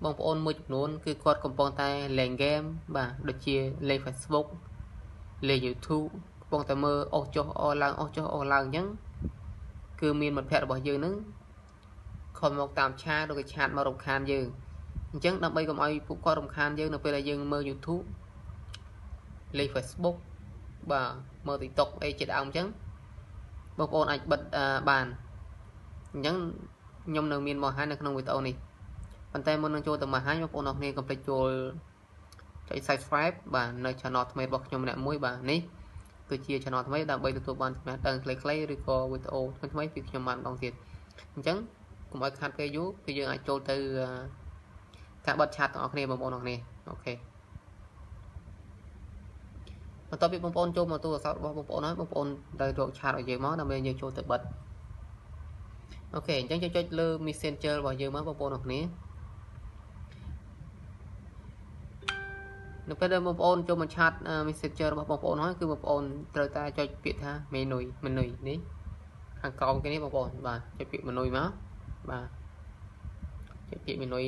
បងប្អូនមួយចំនួនគឺគាត់កំពុងតែលេងហ្គេមបាទដូចជាលេង Facebook លេង YouTube កំពុងតែមើលអូសចុះអឡើងអូសចុះអឡើងអញ្ចឹងគឺមានមិត្តភ័ក្តិរបស់យើងនឹងខំមកតាមឆាតឬក៏ឆាតមករំខានយើងអញ្ចឹងដើម្បីកុំឲ្យពួកគាត់រំខានយើងនៅពេលដែលយើងមើល YouTube លេង Facebook បាទមើល TikTok អីជាដើមអញ្ចឹងបងប្អូនអាចបិទបានអញ្ចឹងខ្ញុំនៅមានបង្ហាញនៅក្នុងវីដេអូនេះប៉ុន្តែមុននឹងចូលទៅបង្ហាញបងប្អូនអរគ្នាកុំភ្លេចចូលចុច Subscribe បាទនៅ Channel ថ្មីរបស់ខ្ញុំម្នាក់មួយបាទនេះគឺជា Channel ថ្មីដើម្បីទទួលបានចំណេះដឹងខ្លីៗឬក៏វីដេអូថ្មីៗពីខ្ញុំបានម្ដងទៀតអញ្ចឹងកុំឲ្យខាត់ពេលយូរគឺយើងអាចចូលទៅការបិទឆាតទាំងអស់គ្នាបងប្អូនអរគ្នាអូខេបន្ទាប់ពីបងប្អូនចូលមកទូរស័ព្ទរបស់បងប្អូនហើយបងប្អូនត្រូវរកឆាតឲ្យយើងមកដើម្បីយើងចូលទៅបិទអូខេអញ្ចឹងចុចលើ Messenger របស់យើងមកបងប្អូនអរគ្នានៅពេលដែលបងប្អូនចូលមកឆាត Messenger របស់បងប្អូនហើយគឺបងប្អូនត្រូវតែចុចពាក្យថា menu នេះខាងក្រោមគេនេះបងប្អូនបាទចុចពាក្យ menu មកបាទចុចពាក្យ menu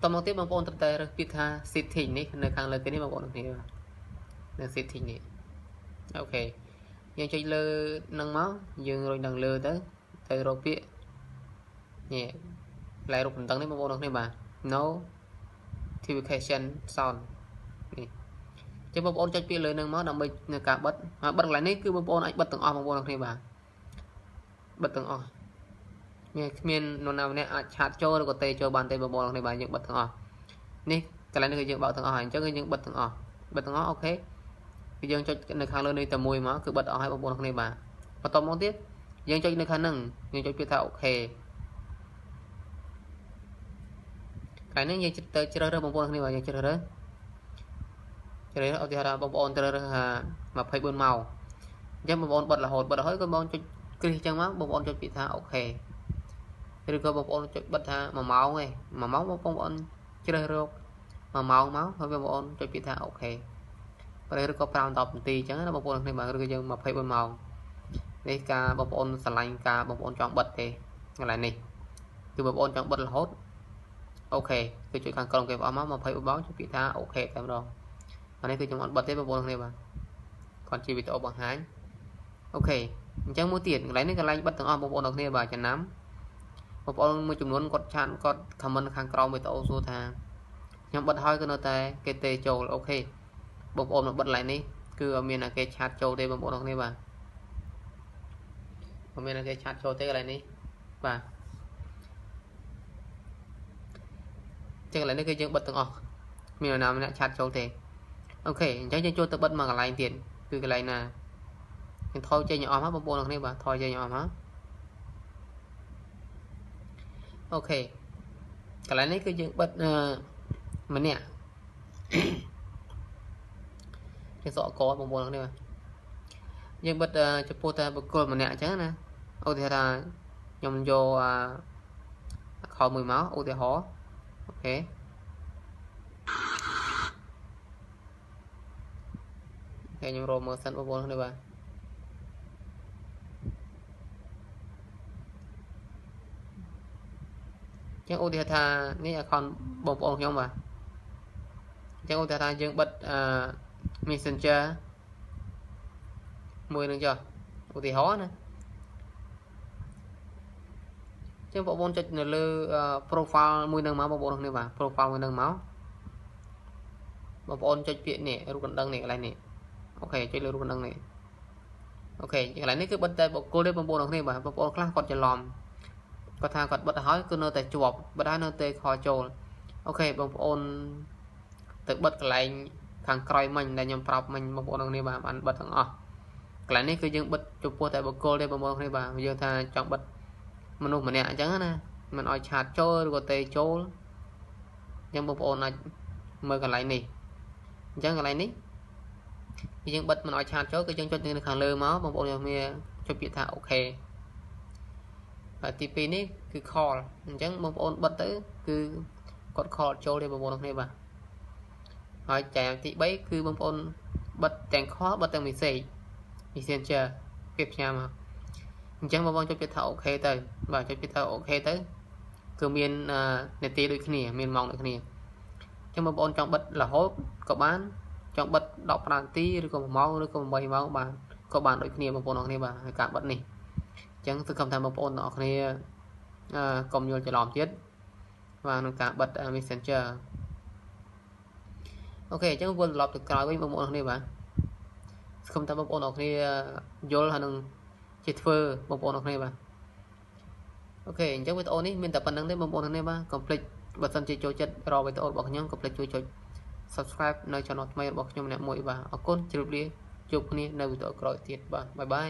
តមកទៀតបងប្អូនត្រូវតែរើសពាក្យថា setting នេះនៅខាងលើគេនេះបងប្អូនគ្នានៅ setting នេះអូខេយើងចុចលើនឹងមកយើងរុញដល់លើទៅរកពាក្យនេះផ្លែរូបបន្តឹងនេះបងប្អូនគ្នាបាទ notification sound នេះចឹងបងប្អូនចុចពាក្យលើនឹងមកដើម្បីនៅការបិទកន្លែងនេះគឺបងប្អូនអាចបិទទាំងអស់បងប្អូនគ្នាបាទបិទទាំងអស់នេះគ្មាននរណាម្នាក់អាចឆាតចូលឬក៏ទេចូលបានទេបងប្អូនគ្នាបាទយើងបិទទាំងអស់នេះកន្លែងនេះគឺយើងបើកទាំងអស់ហើយអញ្ចឹងគឺយើងបិទទាំងអស់អូខេគឺយើងចុចនៅខាងលើនេះតែមួយមកគឺបិទអស់ហើយបងប្អូនគ្នាបាទបន្តមកទៀតយើងចុចនៅខាងហ្នឹងយើងចុចពាក្យថាអូខេកន្លែងនេះយើងទៅជ្រើសរើសបងប្អូនគ្នាបាទយើងជ្រើសរើសឧទាហរណ៍បងប្អូនជ្រើសរើស24ម៉ោងអញ្ចឹងបងប្អូនបិទរហូតក៏បងប្អូនចុចគ្រីសអញ្ចឹងមកបងប្អូនចុចពាក្យថាអូខេឬក៏បងប្អូនចុចបិទថា1ម៉ោងឯង1ម៉ោងបងប្អូនជ្រើសរើស1ម៉ោងមកហើយបងប្អូនចុចពាក្យថាអូខេឬក៏5 10នាទីអញ្ចឹងណាបងប្អូនគ្នាបាទឬក៏យើង24ម៉ោងនេះការបងប្អូនឆ្លាញ់ការបងប្អូនចង់បិទទេកន្លែងនេះគឺបងប្អូនចង់បិទរហូតអូខេគឺចុចខាងក្រោមគេអស់មក24ម៉ោងចុចពាក្យថាអូខេតែម្ដងអានេះគឺខ្ញុំអត់បិទទេបងប្អូនគ្នាបាទគាត់ជាវីដេអូបង្ហាញអូខេអញ្ចឹងមួយទៀតកន្លែងនេះកន្លែងបិទទាំងអស់បងប្អូនគ្នាបាទចំណាំបងប្អូនមួយចំនួនគាត់ comment ខាងក្រោមវីដេអូសួរថាខ្ញុំបិទហើយក៏នៅតែគេទេចូលអូខេបងប្អូនមកបិទកន្លែងនេះគឺអត់មានគេឆាតចូលទេបងប្អូនគ្នាបាទអត់មានគេឆាតចូលទេកន្លែងនេះបាទចឹងកន្លែងនេះគឺយើងបិទទាំងអស់មាននរណាម្នាក់ឆាតចូលទេអូខេអញ្ចឹងយើងចូលទៅបិទមកកន្លែងទៀតគឺកន្លែងណាយើងថយចេញអស់មកបងប្អូនគ្នាបាទថយចេញអស់មកអូខេកន្លែងនេះគឺយើងបិទម្នាក់គេសក់កបងប្អូនគ្នាបាទយើងបិទចំពោះតែបុគ្គលម្នាក់អញ្ចឹងណាឧទាហរណ៍ថាខ្ញុំយកខលមួយមកឧទាហរណ៍អូខេខ្ញុំរកមើលសិនបងប្អូនគ្នាបាទចឹងឧទាហរណ៍ថានេះ account បងប្អូនខ្ញុំបាទចឹងឧទាហរណ៍ថាយើងបិទMessenger មួយនឹងចុះឧទាហរណ៍ណាចឹងបងប្អូនចុចនៅលើ profile មួយនឹងមកបងប្អូនគ្នាបាទ profile មួយនឹងមកបងប្អូនចុចពាក្យនេះរូបកណ្ដឹងនេះកន្លែងនេះអូខេចុចលើរូបកណ្ដឹងនេះអូខេកន្លែងនេះគឺបិទតែបុគ្គលទេបងប្អូនគ្នាបាទបងប្អូនខ្លះគាត់ច្រឡំគាត់ថាគាត់បិទហើយគឺនៅតែជាប់បិទហើយនៅតែខលចូលអូខេបងប្អូនទៅបិទកន្លែងខាងក្រោយមិញដែលខ្ញុំប្រាប់មិញបងប្អូនគ្នាបាទបានបិទទាំងអស់កន្លែងនេះគឺយើងបិទចំពោះតែបុគ្គលទេបងប្អូនគ្នាបាទយើងថាចង់បិទមនុស្សម្នាក់អញ្ចឹងណាមិនឲ្យឆាតចូលឬក៏ទេចូលអញ្ចឹងបងប្អូនអាចមើលកន្លែងនេះអញ្ចឹងកន្លែងនេះយើងបិទមិនឲ្យឆាតចូលគឺយើងចុចនៅខាងលើមកបងប្អូនយើងមានចុចពាក្យថាអូខេហើយទី2នេះគឺ call អញ្ចឹងបងប្អូនបិទទៅគឺគាត់ call ចូលទេបងប្អូនគ្នាបាទហើយចែកទី3គឺបងប្អូនបិទទាំង call បិទទាំង Messenger គេផ្ញើមកអញ្ចឹងបងប្អូនចុចពាក្យថាអូខេទៅ បាទចុចពីទៅអូខេទៅគឺមាននាទីដូចគ្នាមានម៉ោងដូចគ្នាអញ្ចឹងបងប្អូនចង់បិទរហូតក៏បានចង់បិទ15នាទីឬក៏1ម៉ោងឬក៏8ម៉ោងបានក៏បានដូចគ្នាបងប្អូនអរគ្នាបាទហើយការបិទនេះអញ្ចឹងសង្ឃឹមថាបងប្អូនអរគ្នាកុំយល់ច្រឡំទៀតបាទក្នុងការបិទ Messenger អូខេអញ្ចឹងវិលត្រឡប់ទៅក្រោយវិញបងប្អូនអរគ្នាបាទសង្ឃឹមថាបងប្អូនអរគ្នាយល់ហើយនឹងជាធ្វើបងប្អូនអរគ្នាបាទអូខេអញ្ចឹងវីដេអូនេះមានតែប៉ុណ្្នឹងទេបងប្អូនអរគ្នាបាទកុំភ្លេចបើសិនជាចូលចិត្តរកវីដេអូរបស់ខ្ញុំកុំភ្លេចជួយចុច Subscribe នៅ Channel ថ្មីរបស់ខ្ញុំម្នាក់មួយបាទអរគុណជម្រាបលាជួបគ្នានៅវីដេអូក្រោយទៀតបាទបាយបាយ